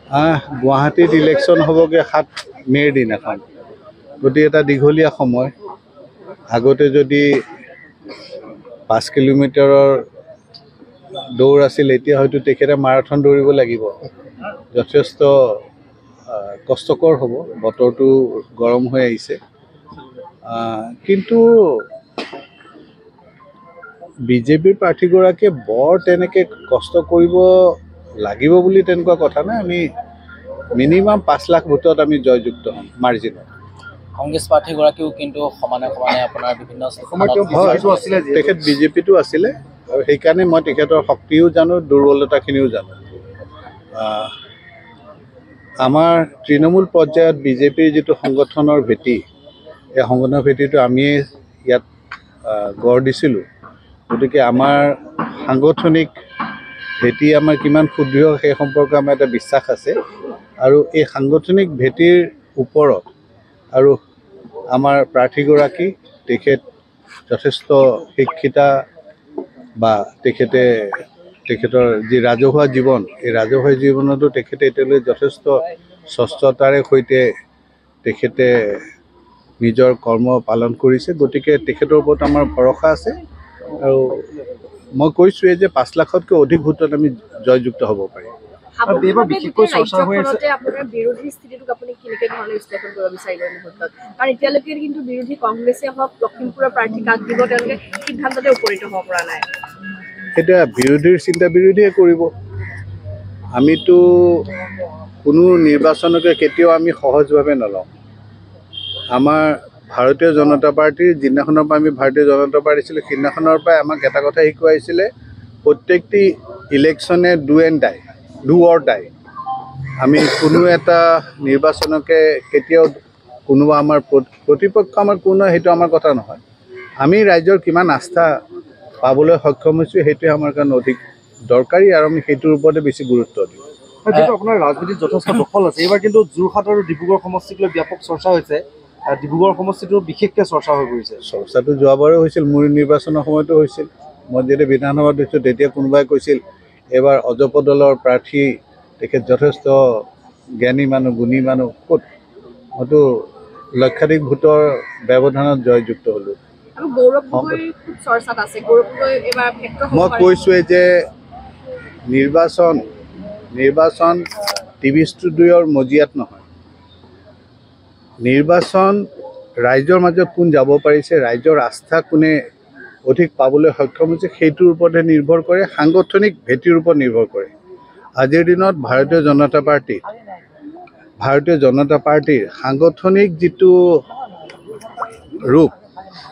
গুৱাহাটীত ইলেকশ্যন হ'বগৈ 7 মে'ৰ দিনাখন। গতিকে এটা দীঘলীয়া সময়। আগতে যদি 5 কিলোমিটাৰৰ দৌৰ আছিল, এতিয়া হয়তো তেখেতে মাৰাথন দৌৰিব লাগিব। যথেষ্ট কষ্টকৰ হ'ব, বতৰটো গৰম হৈ আহিছে। কিন্তু বিজেপিৰ প্ৰাৰ্থীগৰাকীয়ে বৰ তেনেকৈ কষ্ট কৰিব লাগিব বুলি তেনেকুৱা কথা নাই। আমি মিনিমাম 5 লাখ ভোটত আমি জয়যুক্ত হ'ম মাৰ্জিনত। কংগ্ৰেছ প্ৰাৰ্থীগৰাকীও কিন্তু সমানে সমানে আপোনাৰ বিভিন্ন তেখেত বিজেপিটো আছিলে, আৰু সেইকাৰণে মই তেখেতৰ শক্তিও জানো, দুৰ্বলতাখিনিও জানো। আমাৰ তৃণমূল পৰ্যায়ত বিজেপিৰ যিটো সংগঠনৰ ভেটি, এই সংগঠনৰ ভেটিটো আমিয়ে ইয়াত গঢ় দিছিলোঁ। গতিকে আমাৰ সাংগঠনিক ভেটি আমাৰ কিমান সুদৃঢ় সেই সম্পৰ্কে আমাৰ এটা বিশ্বাস আছে। আৰু এই সাংগঠনিক ভেটিৰ ওপৰত আৰু আমাৰ প্ৰাৰ্থীগৰাকী, তেখেত যথেষ্ট শিক্ষিতা বা তেখেতৰ যি ৰাজহুৱা জীৱন, এই ৰাজহুৱা জীৱনতো তেখেতে এতিয়ালৈ যথেষ্ট স্বচ্ছতাৰে সৈতে তেখেতে নিজৰ কৰ্ম পালন কৰিছে। গতিকে তেখেতৰ ওপৰত আমাৰ ভৰসা আছে, আৰু মই কৈছোঁৱেই যে 5 লাখতকৈ অধিক ভোটত আমি জয়যুক্ত হ'ব পাৰিম। বিশেষকৈ চৰ্চা হৈ আছে আপোনাৰ বিৰোধী স্থিতিটোক আপুনি কেনেকৈ ধৰণে বিশ্লেষণ কৰিব বিচাৰিব মুহূৰ্তত? কাৰণ এতিয়ালৈকে কিন্তু বিৰোধী কংগ্ৰেছে হওক, লখিমপুৰৰ প্ৰাৰ্থী কাক দিব তেওঁলোকে সিদ্ধান্ততে উপনীত হ'ব পৰা নাই। এতিয়া বিৰোধীৰ চিন্তা বিৰোধীয়ে কৰিব। আমিতো কোনো নিৰ্বাচনকে কেতিয়াও আমি সহজভাৱে নলওঁ। আমাৰ ভাৰতীয় জনতা পাৰ্টীৰ যিদিনাখনৰ পৰা আমি ভাৰতীয় জনতা পাৰ্টী আছিলোঁ, সেইদিনাখনৰ পৰাই আমাক এটা কথা শিকোৱাইছিলে, প্ৰত্যেকটি ইলেকশ্যনে ডু অৰ ডাই। আমি কোনো এটা নিৰ্বাচনকে কেতিয়াও কোনোবা আমাৰ প্ৰতিপক্ষ আমাৰ কোনো, সেইটো আমাৰ কথা নহয়। আমি ৰাইজৰ কিমান আস্থা পাবলৈ সক্ষম হৈছোঁ, সেইটোৱে আমাৰ কাৰণে অধিক দৰকাৰী, আৰু আমি সেইটোৰ ওপৰতে বেছি গুৰুত্ব দিওঁ। যিহেতু আপোনাৰ ৰাজনীতিত যথেষ্ট দখল আছে, এইবাৰ কিন্তু যোৰহাট আৰু ডিব্ৰুগড় সমষ্টিক লৈ ব্যাপক চৰ্চা হৈছে। ডিব্ৰুগড় সমষ্টিটো বিশেষকৈ চৰ্চা হৈ পৰিছে। চৰ্চাটো যোৱাবাৰো হৈছিল, মোৰ নিৰ্বাচনৰ সময়তো হৈছিল। মই যেতিয়া বিধানসভাত দিছোঁ, তেতিয়া কোনোবাই কৈছিল এইবাৰ অজপ দলৰ প্ৰাৰ্থী তেখেত যথেষ্ট জ্ঞানী মানুহ, গুণী মানুহ। ক'ত? মইতো লক্ষাধিক ভোটৰ ব্যৱধানত জয়যুক্ত হ'লোঁ। মই কৈছোঁৱেই যে নিৰ্বাচন টিভি ষ্টুডিঅ'ৰ মজিয়াত নহয়। নিৰ্বাচন ৰাইজৰ মাজত কোন যাব পাৰিছে, ৰাইজৰ আস্থা কোনে অধিক পাবলৈ সক্ষম হৈছে, সেইটোৰ ওপৰতে নিৰ্ভৰ কৰে, সাংগঠনিক ভেটিৰ ওপৰত নিৰ্ভৰ কৰে। আজিৰ দিনত ভাৰতীয় জনতা পাৰ্টীৰ সাংগঠনিক যিটো ৰূপ,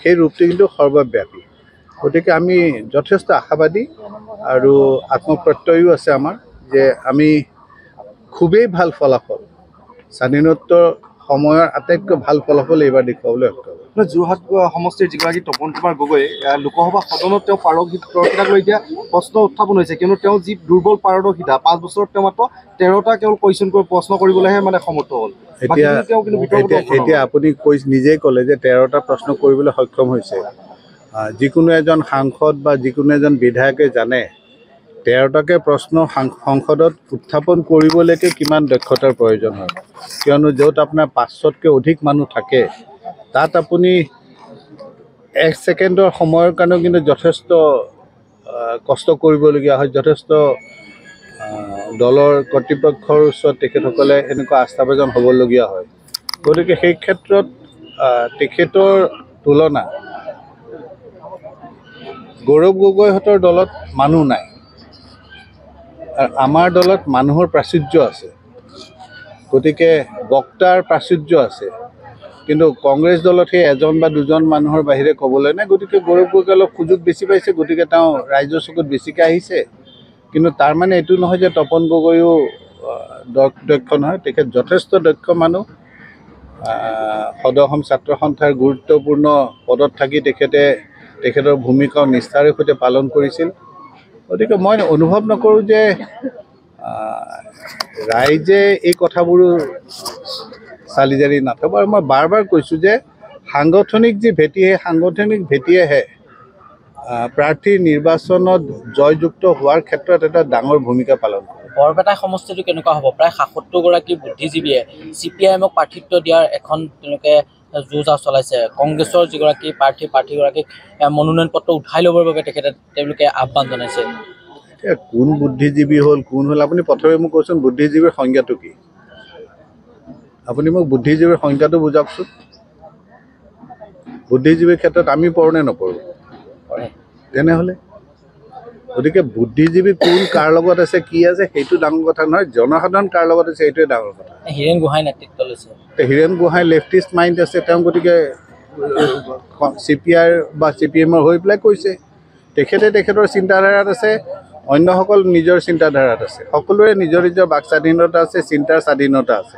সেই ৰূপটো কিন্তু সৰ্বব্যাপী। গতিকে আমি যথেষ্ট আশাবাদী আৰু আত্মপ্ৰত্যয়ো আছে আমাৰ, যে আমি খুবেই ভাল ফলাফল, স্বাধীনোত্তৰ সময়ৰ আটাইতকৈ ভাল ফলাফল এইবাৰ দেখুৱাবলৈ সক্ষম। যোৰহাট সমষ্টিৰ যিগৰাকী তপন কুমাৰ গগৈ, লোকসভা সদনত তেওঁ পাৰদৰ্শিতাক লৈ এতিয়া প্ৰশ্ন উত্থাপন হৈছে, কিয়নো তেওঁ যি দুৰ্বল পাৰদৰ্শিতা, 5 বছৰত তেওঁ মাত্ৰ 13টা কেৱল কুৱেশ্যন প্ৰশ্ন কৰিবলৈহে সমৰ্থ হ'ল। এতিয়া আপুনি নিজেই ক'লে যে 13টা প্ৰশ্ন কৰিবলৈ সক্ষম হৈছে। যিকোনো এজন সাংসদ বা যিকোনো এজন বিধায়কে জানে 13টাকে প্ৰশ্ন সংসদত উত্থাপন কৰিবলৈকে কিমান দক্ষতাৰ প্ৰয়োজন হয়। কিয়নো য'ত আপোনাৰ 500তকৈ অধিক মানুহ থাকে, তাত আপুনি 1 ছেকেণ্ডৰ সময়ৰ কাৰণেও কিন্তু যথেষ্ট কষ্ট কৰিবলগীয়া হয়। যথেষ্ট দলৰ কৰ্তৃপক্ষৰ ওচৰত তেখেতসকলে এনেকুৱা আস্থাভাজন হ'বলগীয়া হয়। গতিকে সেই ক্ষেত্ৰত তেখেতৰ তুলনা গৌৰৱ গগৈহঁতৰ দলত মানুহ নাই, আৰু আমাৰ দলত মানুহৰ প্ৰাচুৰ্য আছে। গতিকে বক্তাৰ প্ৰাচুৰ্য আছে, কিন্তু কংগ্ৰেছ দলত সেই 1 বা 2জন মানুহৰ বাহিৰে ক'বলৈ নাই। গতিকে গৌৰৱ গগৈ অলপ সুযোগ বেছি পাইছে, গতিকে তেওঁ ৰাইজৰ চকুত বেছিকৈ আহিছে। কিন্তু তাৰ মানে এইটো নহয় যে তপন গগৈও দক্ষ নহয়, তেখেত যথেষ্ট দক্ষ মানুহ। সদৌ অসম ছাত্ৰ সন্থাৰ গুৰুত্বপূৰ্ণ পদত থাকি তেখেতৰ ভূমিকাও নিষ্ঠাৰে সৈতে পালন কৰিছিল। গতিকে মই অনুভৱ নকৰোঁ যে ৰাইজে এই কথাবোৰো চালি জাৰি নাথাকিব। আৰু মই বাৰ কৈছোঁ যে সাংগঠনিক যি ভেটি, সেই সাংগঠনিক ভেটিয়েহে প্ৰাৰ্থী নিৰ্বাচনত জয়যুক্ত হোৱাৰ ক্ষেত্ৰত এটা ডাঙৰ ভূমিকা পালন কৰে। বৰপেটা সমষ্টিটো কেনেকুৱা হ'ব? প্ৰায় ৭৭গৰাকী বুদ্ধিজীৱীয়ে CPIMক প্ৰাৰ্থিত্ব দিয়াৰ এখন তেওঁলোকে যুঁজা চলাইছে। কংগ্ৰেছৰ যিগৰাকী প্ৰাৰ্থীগৰাকীক মনোনয়ন পত্ৰ উঠাই ল'বৰ বাবে তেওঁলোকে আহ্বান জনাইছে। এতিয়া কোন বুদ্ধিজীৱী হ'ল কোন হ'ল আপুনি প্ৰথমে মোক কওকচোন, বুদ্ধিজীৱীৰ সংজ্ঞাটো কি? আপুনি মোক বুদ্ধিজীৱীৰ সংজ্ঞাটো বুজাওকচোন। বুদ্ধিজীৱীৰ ক্ষেত্ৰত আমি পঢ়ো নে নপঢ়োঁ? তেনেহ'লে গতিকে বুদ্ধিজীৱী কোন কাৰ লগত আছে কি আছে সেইটো ডাঙৰ কথা নহয়, জনসাধাৰণ কাৰ লগত আছে সেইটোৱে ডাঙৰ কথা। হীৰেণ গোহাঁই নেতৃত্ব লৈছে। হীৰেণ গোহাঁই লেফটিষ্ট মাইণ্ড আছে, তেওঁ গতিকে CPI বা CPM হৈ পেলাই কৈছে। তেখেতৰ চিন্তাধাৰাত আছে, অন্যসকল নিজৰ চিন্তাধাৰাত আছে। সকলোৰে নিজৰ নিজৰ বাক স্বাধীনতা আছে, চিন্তাৰ স্বাধীনতা আছে।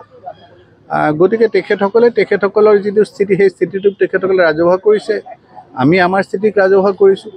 গতিকে তেখেতসকলৰ যিটো স্থিতি সেই স্থিতিটোক তেখেতসকলে ৰাজহুৱা কৰিছে, আমি আমাৰ স্থিতিক ৰাজহুৱা কৰিছোঁ।